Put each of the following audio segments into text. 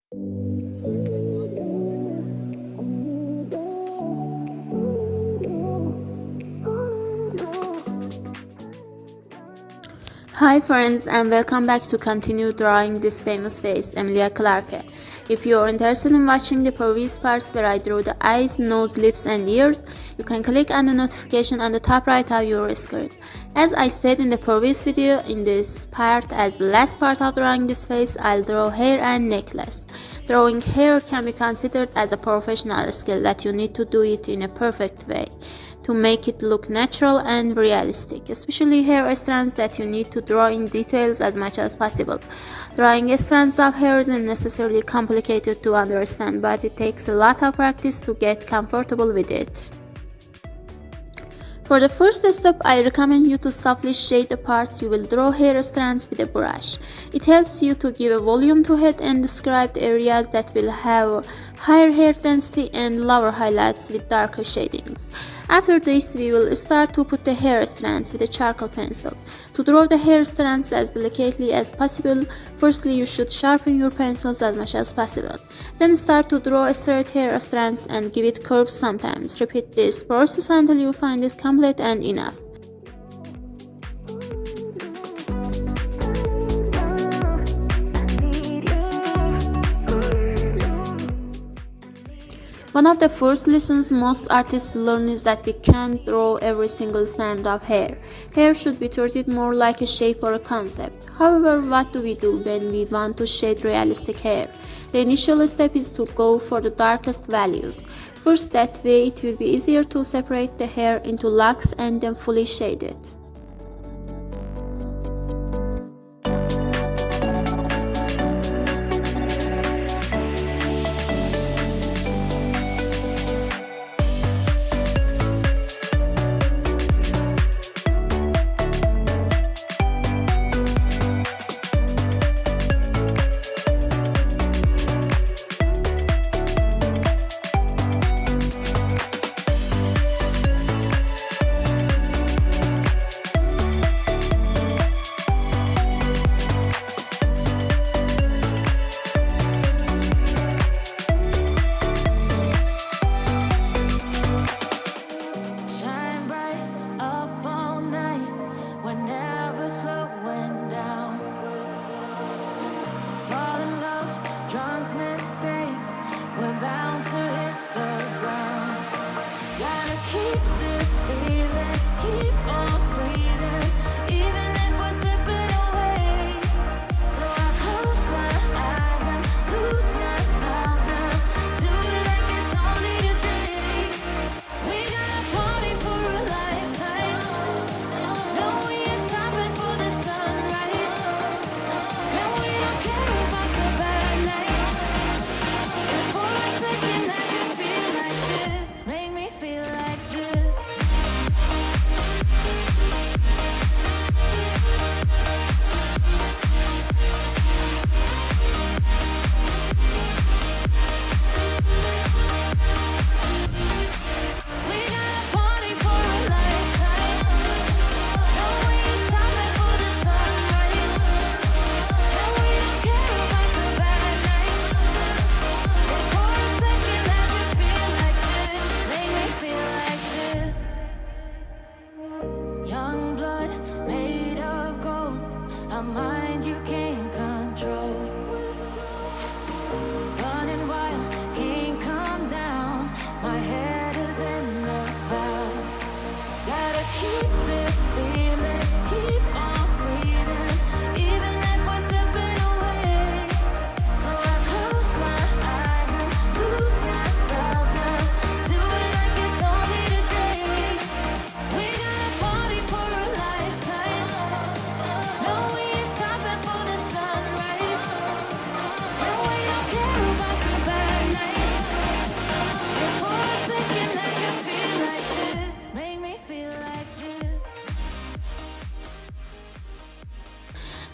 Hi friends, and welcome back to continue drawing this famous face, Emilia Clarke. If you are interested in watching the previous parts where I drew the eyes, nose, lips and ears, you can click on the notification on the top right of your screen. As I said in the previous video, in this part, as the last part of drawing this face, I'll draw hair and necklace. Drawing hair can be considered as a professional skill that you need to do it in a perfect way to make it look natural and realistic, especially hair strands that you need to draw in details as much as possible. Drawing strands of hair isn't necessarily complicated to understand, but it takes a lot of practice to get comfortable with it. For the first step, I recommend you to softly shade the parts you will draw hair strands with a brush. It helps you to give a volume to it and describe the areas that will have higher hair density and lower highlights with darker shadings. After this, we will start to put the hair strands with a charcoal pencil. To draw the hair strands as delicately as possible, firstly you should sharpen your pencils as much as possible. Then start to draw straight hair strands and give it curves sometimes. Repeat this process until you find it complete and enough. One of the first lessons most artists learn is that we can't draw every single strand of hair. Hair should be treated more like a shape or a concept. However, what do we do when we want to shade realistic hair? The initial step is to go for the darkest values. First, that way it will be easier to separate the hair into locks and then fully shade it.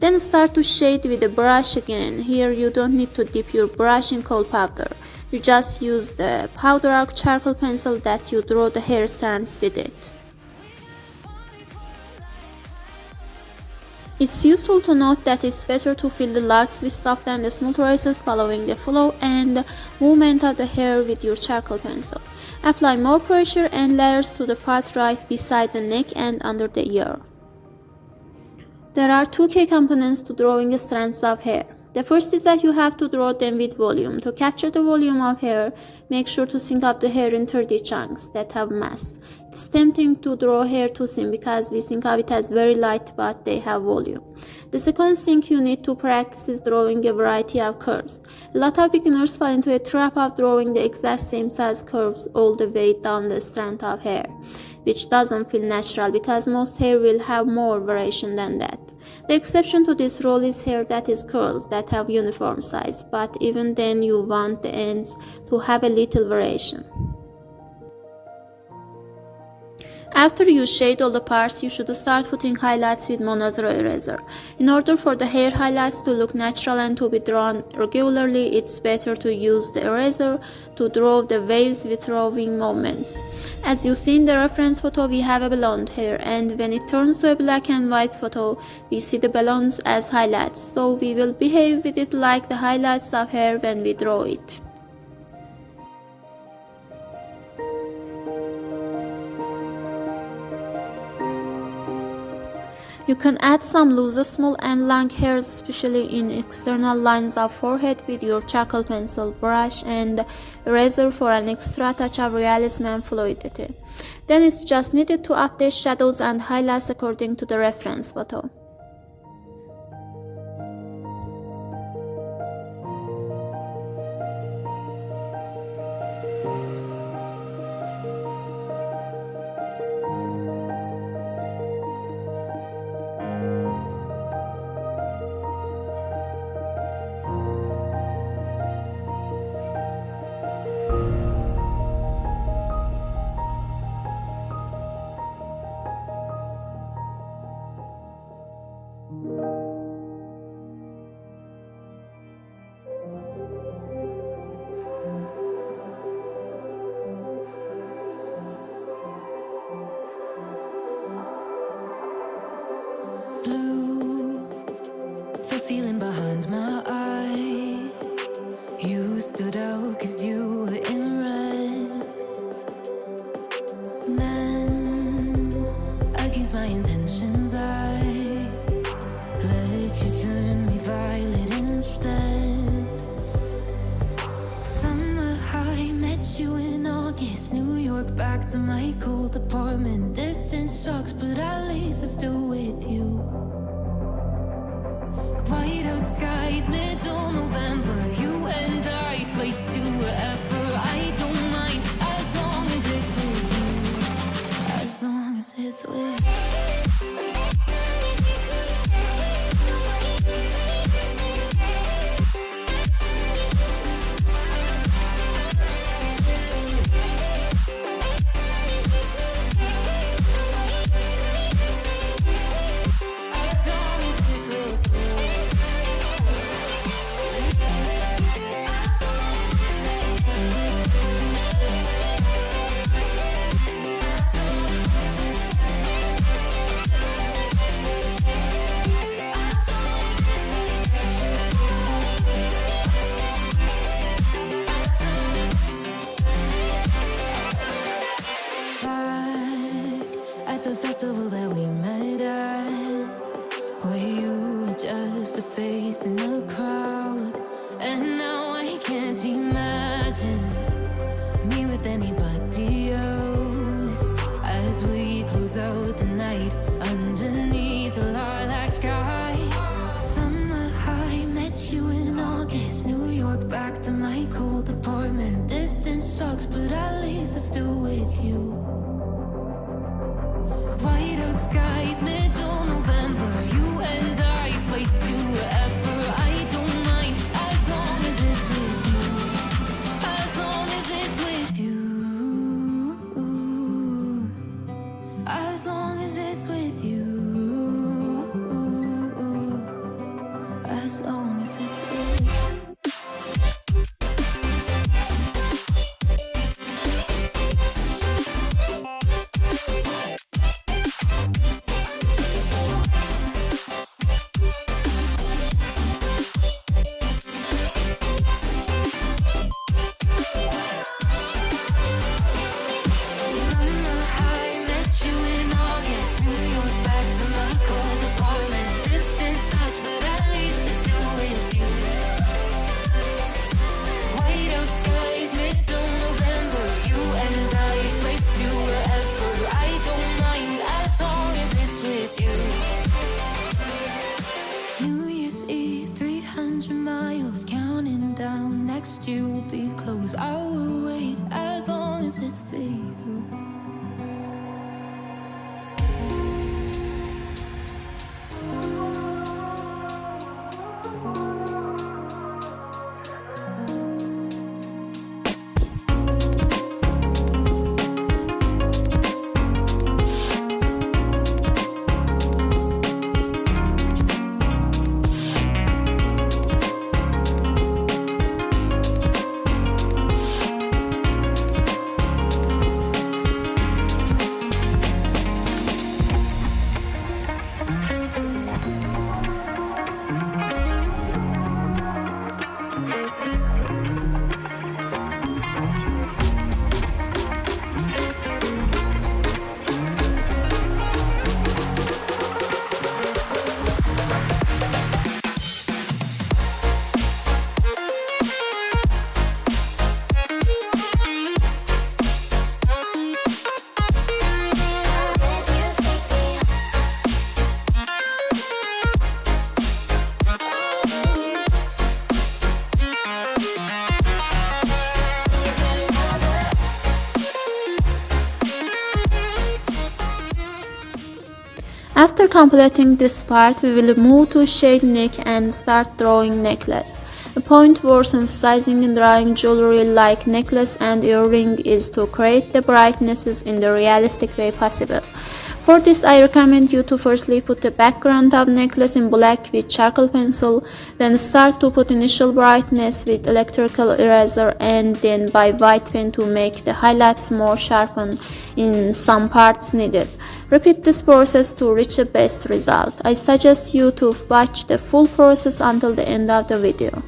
Then start to shade with the brush again. Here you don't need to dip your brush in cold powder. You just use the powder or charcoal pencil that you draw the hair strands with it. It's useful to note that it's better to fill the locks with soft and smooth traces following the flow and movement of the hair with your charcoal pencil. Apply more pressure and layers to the part right beside the neck and under the ear. There are two key components to drawing strands of hair. The first is that you have to draw them with volume. To capture the volume of hair, make sure to sink up the hair in 30 chunks that have mass. It's tempting to draw hair too thin because we think of it as very light, but they have volume. The second thing you need to practice is drawing a variety of curves. A lot of beginners fall into a trap of drawing the exact same size curves all the way down the strand of hair, which doesn't feel natural because most hair will have more variation than that. The exception to this rule is hair that is curls that have uniform size, but even then you want the ends to have a little variation. After you shade all the parts, you should start putting highlights with monazero eraser. In order for the hair highlights to look natural and to be drawn regularly, it's better to use the eraser to draw the waves with roving movements. As you see in the reference photo, we have a blonde hair, and when it turns to a black and white photo, we see the balloons as highlights, so we will behave with it like the highlights of hair when we draw it. You can add some loose, small and long hairs, especially in external lines of forehead, with your charcoal pencil, brush and eraser for an extra touch of realism and fluidity. Then it's just needed to update shadows and highlights according to the reference photo. Blue, the feeling behind my eyes. You stood out 'cause you were in red. Then, against my intentions, I let you turn me violet instead. Summer high, met you in August. New York, back to my cold apartment. Distance sucks, but at least I'm still with you. White out skies, middle November. You and I, flights to wherever. I don't mind, as long as it's with you. As long as it's with you. At the festival that we met at, where you were just a face in a crowd. And now I can't imagine me with anybody else, as we close out the night underneath the lilac sky. Summer high, met you in August. New York, back to my cold apartment. Distance sucks, but at least I'm still with you. White out skies, middle November. You and I, flights to wherever. I don't mind, as long as it's with you. As long as it's with you. As long as it's with you. As long as it's with you. next year will be close. I will wait as long as it's for you. After completing this part, we will move to shade neck and start drawing necklace. The point worth emphasizing in drawing jewelry like necklace and earring is to create the brightnesses in the realistic way possible. For this, I recommend you to firstly put the background of necklace in black with charcoal pencil, then start to put initial brightness with electrical eraser, and then by white pen to make the highlights more sharpened in some parts needed. Repeat this process to reach the best result. I suggest you to watch the full process until the end of the video.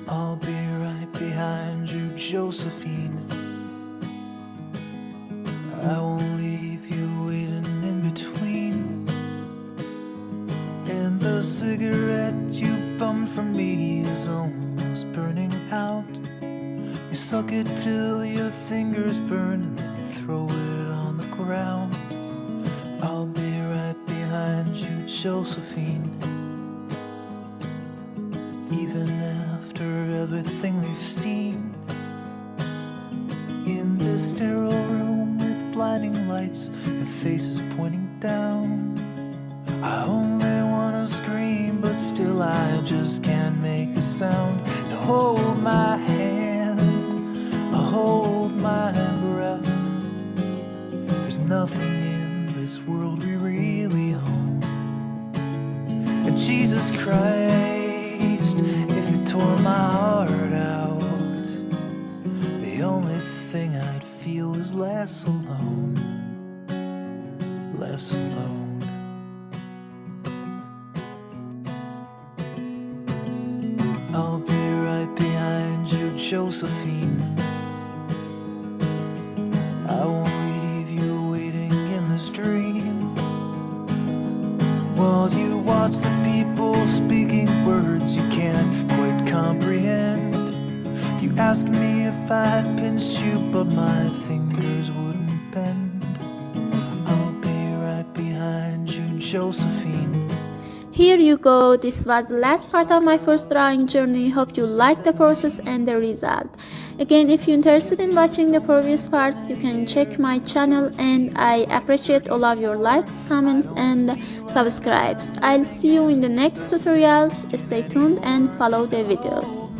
I'll be right behind you, Josephine. I won't leave you waiting in between. And the cigarette you bummed from me is almost burning out. You suck it till your fingers burn and then you throw it on the ground. I'll be right behind you, Josephine. Even after everything we've seen, in this sterile room with blinding lights and faces pointing down, I only wanna scream, but still I just can't make a sound. Now hold my hand, hold my breath. There's nothing in this world we really own. And Jesus Christ, if you tore my heart out, the only thing I'd feel is less alone, less alone. I'll be right behind you, Josephine. I won't leave you waiting in this dream, while you watch the people speaking words you can't quite comprehend. You ask me if I'd pinch you, but my fingers wouldn't bend. I'll be right behind you, Josephine. Here you go. This was the last part of my first drawing journey. Hope you liked the process and the result. Again, if you're interested in watching the previous parts, you can check my channel, and I appreciate all of your likes, comments and subscribes. I'll see you in the next tutorials. Stay tuned and follow the videos.